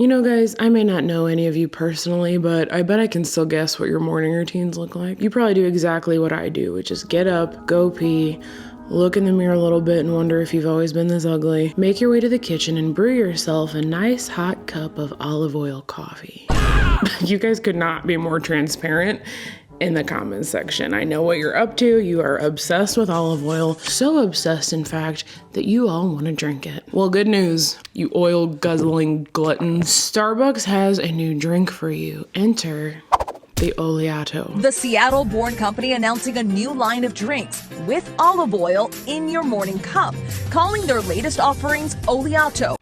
You know, guys, I may not know any of you personally, but I bet I can still guess what your morning routines look like. You probably do exactly what I do, which is get up, go pee, look in the mirror a little bit and wonder if you've always been this ugly. Make your way to the kitchen and brew yourself a nice hot cup of olive oil coffee. You guys could not be more transparent in the comments section. I know what you're up to. You are obsessed with olive oil. So obsessed, in fact, that you all want to drink it. Well, good news, you oil guzzling gluttons. Starbucks has a new drink for you. Enter the oleato. The Seattle-born company announcing a new line of drinks with olive oil in your morning cup, calling their latest offerings oleato.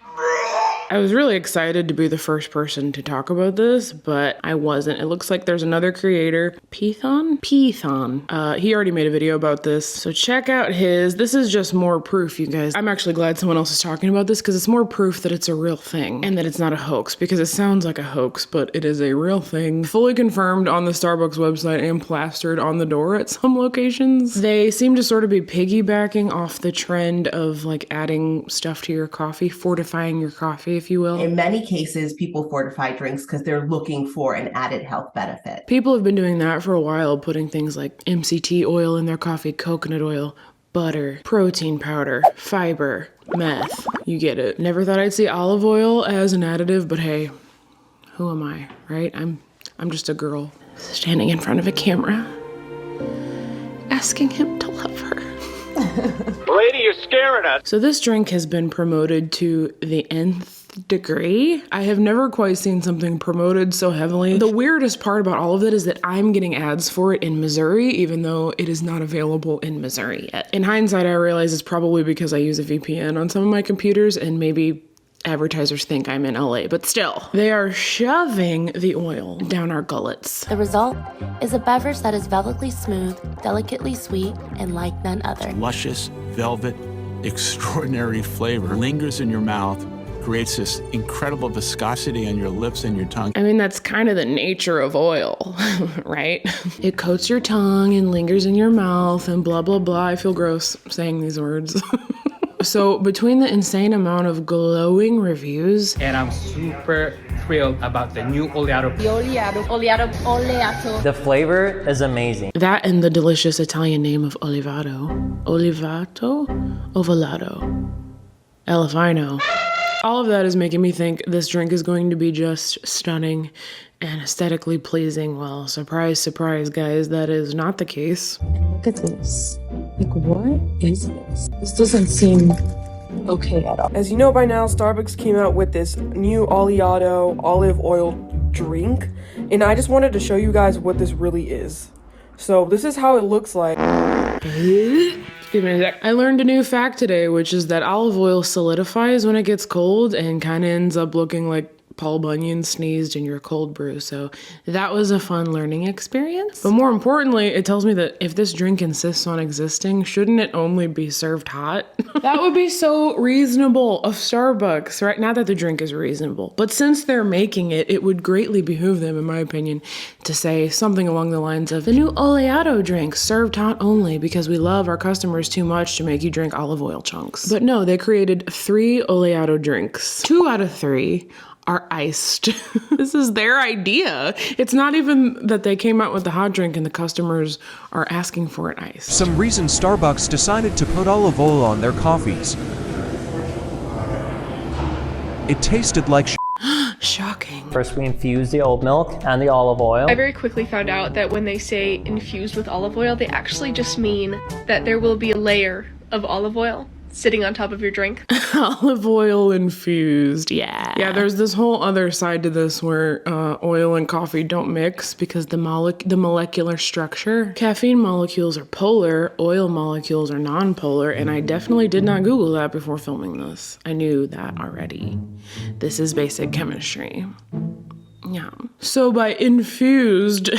I was really excited to be the first person to talk about this, but I wasn't. It looks like there's another creator, Python. He already made a video about this, so check out his. This is just more proof, you guys. I'm actually glad someone else is talking about this because it's more proof that it's a real thing and that it's not a hoax, because it sounds like a hoax, but it is a real thing. Fully confirmed on the Starbucks website and plastered on the door at some locations. They seem to sort of be piggybacking off the trend of like adding stuff to your coffee, fortifying your coffee, if you will. In many cases, people fortify drinks because they're looking for an added health benefit. People have been doing that for a while, putting things like MCT oil in their coffee, coconut oil, butter, protein powder, fiber, meth. You get it. Never thought I'd see olive oil as an additive, but hey, who am I, right? I'm just a girl standing in front of a camera, asking him to love her. Lady, you're scaring us. So this drink has been promoted to the nth degree. I have never quite seen something promoted so heavily. The weirdest part about all of it is that I'm getting ads for it in Missouri, even though it is not available in Missouri yet. In hindsight, I realize it's probably because I use a VPN on some of my computers and maybe advertisers think I'm in LA, but still, they are shoving the oil down our gullets. The result is a beverage that is velvety smooth, delicately sweet, and like none other. Luscious, velvet, extraordinary flavor lingers in your mouth, creates this incredible viscosity on your lips and your tongue. I mean, that's kind of the nature of oil, right? It coats your tongue and lingers in your mouth and blah, blah, blah. I feel gross saying these words. So between the insane amount of glowing reviews, And I'm super thrilled about the new oleato. The flavor is amazing. that and the delicious Italian name of Oleato, Elefino. All of that is making me think this drink is going to be just stunning and aesthetically pleasing. Well, surprise, surprise, guys, that is not the case. Look at this. Like, what is this? This doesn't seem okay at all. As you know by now, Starbucks came out with this new oleato olive oil drink, and I just wanted to show you guys what this really is. So this is how it looks like. Excuse me a sec. I learned a new fact today, which is that olive oil solidifies when it gets cold and kind of ends up looking like Paul Bunyan sneezed in your cold brew. So that was a fun learning experience. But more importantly, it tells me that if this drink insists on existing, shouldn't it only be served hot? That would be so reasonable of Starbucks, right? Not that the drink is reasonable, but since they're making it, it would greatly behoove them, in my opinion, to say something along the lines of the new oleato drink served hot only because we love our customers too much to make you drink olive oil chunks. But no, they created 3 oleato drinks. 2 out of 3 are iced. This is their idea. It's not even that they came out with the hot drink and the customers are asking for it iced. Some reason Starbucks decided to put olive oil on their coffees. It tasted like Shocking. First, we infuse the oat milk and the olive oil. I very quickly found out that when they say infused with olive oil, they actually just mean that there will be a layer of olive oil sitting on top of your drink. Olive oil infused, yeah. Yeah, there's this whole other side to this where oil and coffee don't mix because the molecular structure. Caffeine molecules are polar, oil molecules are non-polar, and I definitely did not Google that before filming this. I knew that already. This is basic chemistry. Yeah. So by infused,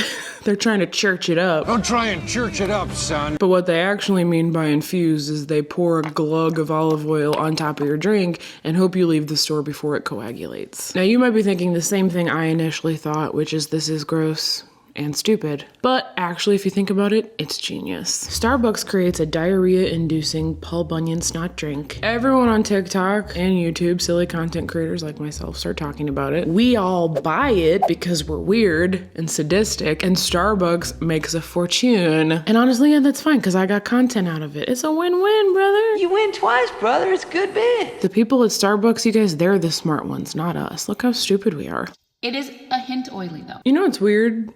they're trying to church it up. Don't try and church it up, son. But what they actually mean by infused is they pour a glug of olive oil on top of your drink and hope you leave the store before it coagulates. Now you might be thinking the same thing I initially thought, which is this is gross and stupid. But actually, if you think about it, it's genius. Starbucks creates a diarrhea-inducing Paul Bunyan snot drink. Everyone on TikTok and YouTube, silly content creators like myself, start talking about it. We all buy it because we're weird and sadistic, and Starbucks makes a fortune. And honestly, yeah, that's fine because I got content out of it. It's a win-win, brother. You win twice, brother. It's good biz. The people at Starbucks, you guys, they're the smart ones, not us. Look how stupid we are. It is a hint oily though. You know what's weird,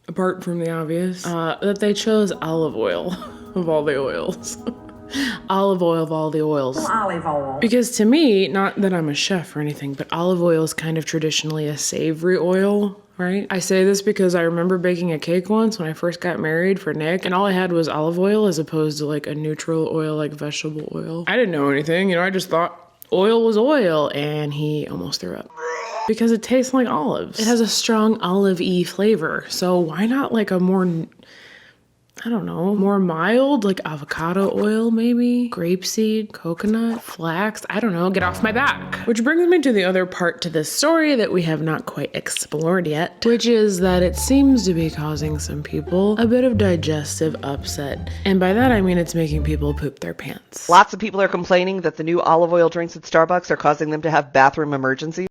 apart from the obvious? That they chose olive oil of all the oils. Olive oil of all the oils. Olive oil. Because to me, not that I'm a chef or anything, but olive oil is kind of traditionally a savory oil, right? I say this because I remember baking a cake once when I first got married for Nick, and all I had was olive oil as opposed to like a neutral oil, like vegetable oil. I didn't know anything, you know, I just thought oil was oil, and he almost threw up. Because it tastes like olives. It has a strong olive-y flavor, so why not like a more, I don't know, more mild, like avocado oil maybe? Grapeseed, coconut, flax, I don't know, get off my back. Which brings me to the other part to this story that we have not quite explored yet, which is that it seems to be causing some people a bit of digestive upset. And by that I mean it's making people poop their pants. Lots of people are complaining that the new olive oil drinks at Starbucks are causing them to have bathroom emergencies.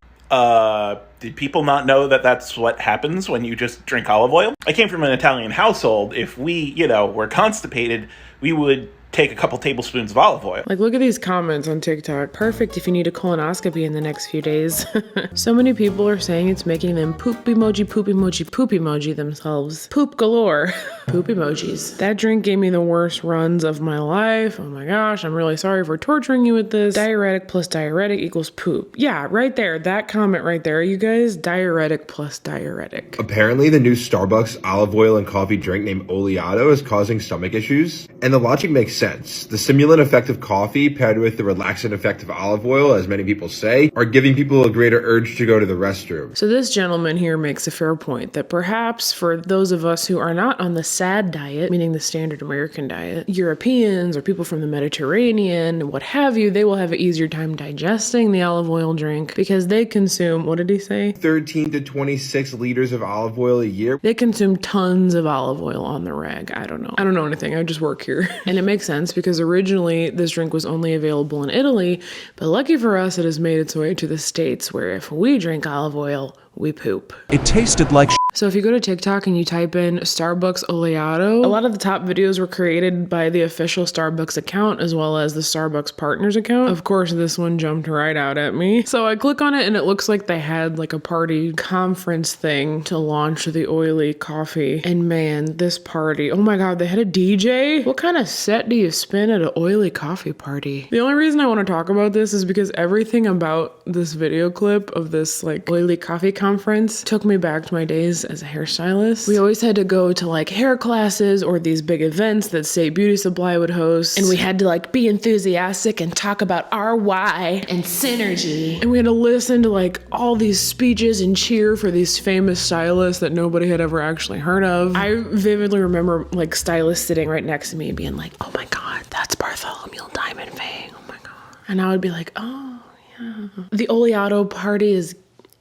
Did people not know that that's what happens when you just drink olive oil? I came from an Italian household. If we, were constipated, we would take a couple tablespoons of olive oil. Like, look at these comments on TikTok. Perfect if you need a colonoscopy in the next few days. So many people are saying it's making them poop emoji, poop emoji, poop emoji themselves. Poop galore. Poop emojis. That drink gave me the worst runs of my life. Oh my gosh, I'm really sorry for torturing you with this. Diuretic plus diuretic equals poop. Yeah, right there. That comment right there, you guys. Diuretic plus diuretic. Apparently, the new Starbucks olive oil and coffee drink named Oleato is causing stomach issues. And the logic makes sense. The stimulant effect of coffee paired with the relaxant effect of olive oil, as many people say, are giving people a greater urge to go to the restroom. So this gentleman here makes a fair point that perhaps for those of us who are not on the SAD diet, meaning the standard American diet, Europeans or people from the Mediterranean, what have you, they will have an easier time digesting the olive oil drink because they consume, what did he say? 13 to 26 liters of olive oil a year. They consume tons of olive oil on the reg. I don't know anything. I just work here. And it makes sense because originally this drink was only available in Italy, but lucky for us, it has made its way to the States where if we drink olive oil, we poop. It tasted like So if you go to TikTok and you type in Starbucks Oleato, a lot of the top videos were created by the official Starbucks account as well as the Starbucks Partners account. Of course, this one jumped right out at me. So I click on it and it looks like they had like a party conference thing to launch the oily coffee. And man, this party, oh my God, they had a DJ? What kind of set do you spin at an oily coffee party? The only reason I want to talk about this is because everything about this video clip of this like oily coffee conference took me back to my days as a hairstylist. We always had to go to like hair classes or these big events that State Beauty Supply would host, and we had to like be enthusiastic and talk about RY and synergy, and we had to listen to like all these speeches and cheer for these famous stylists that nobody had ever actually heard of. I vividly remember like stylists sitting right next to me and being like, oh my God, that's Bartholomew Diamond Fang, oh my God. And I would be like, oh yeah. The Oleato party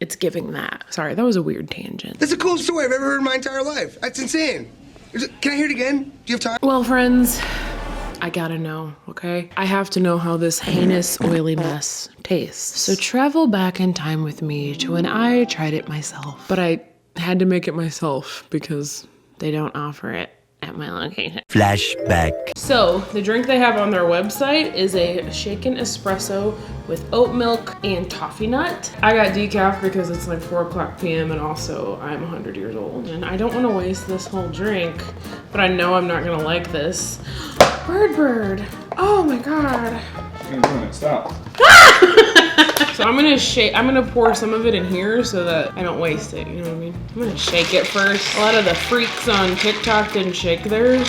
it's giving that. Sorry, that was a weird tangent. That's the coolest story I've ever heard in my entire life. That's insane. Can I hear it again? Do you have time? Well, friends, I gotta know, okay? I have to know how this heinous, oily mess tastes. So travel back in time with me to when I tried it myself. But I had to make it myself because they don't offer it at my location. Flashback. So the drink they have on their website is a shaken espresso with oat milk and toffee nut. I got decaf because it's like 4:00 p.m. and also I'm 100 years old and I don't want to waste this whole drink, but I know I'm not gonna like this. Bird. Oh my God. Stop. So I'm gonna pour some of it in here so that I don't waste it, you know what I mean? I'm gonna shake it first. A lot of the freaks on TikTok didn't shake theirs.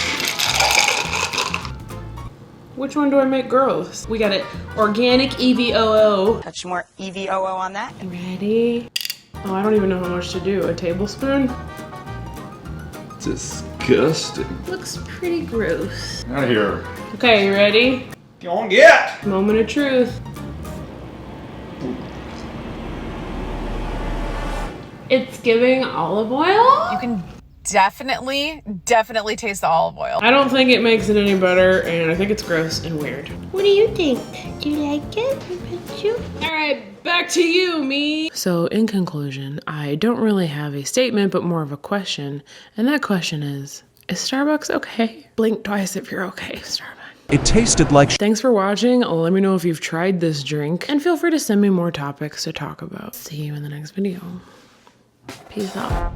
Which one do I make gross? We got it organic EVOO. Touch more EVOO on that. Ready? Oh, I don't even know how much to do. A tablespoon? Disgusting. Looks pretty gross. Out of here. Okay, you ready? Go on, get! Moment of truth. It's giving olive oil? You can definitely taste the olive oil. I don't think it makes it any better, and I think it's gross and weird. What do you think? Do you like it? All right, back to you, me. So in conclusion, I don't really have a statement, but more of a question. And that question is Starbucks okay? Blink twice if you're okay, Starbucks. It tasted like Thanks for watching. Let me know if you've tried this drink, and feel free to send me more topics to talk about. See you in the next video. Peace out.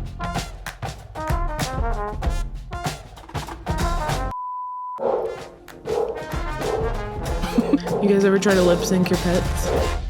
You guys ever try to lip sync your pets?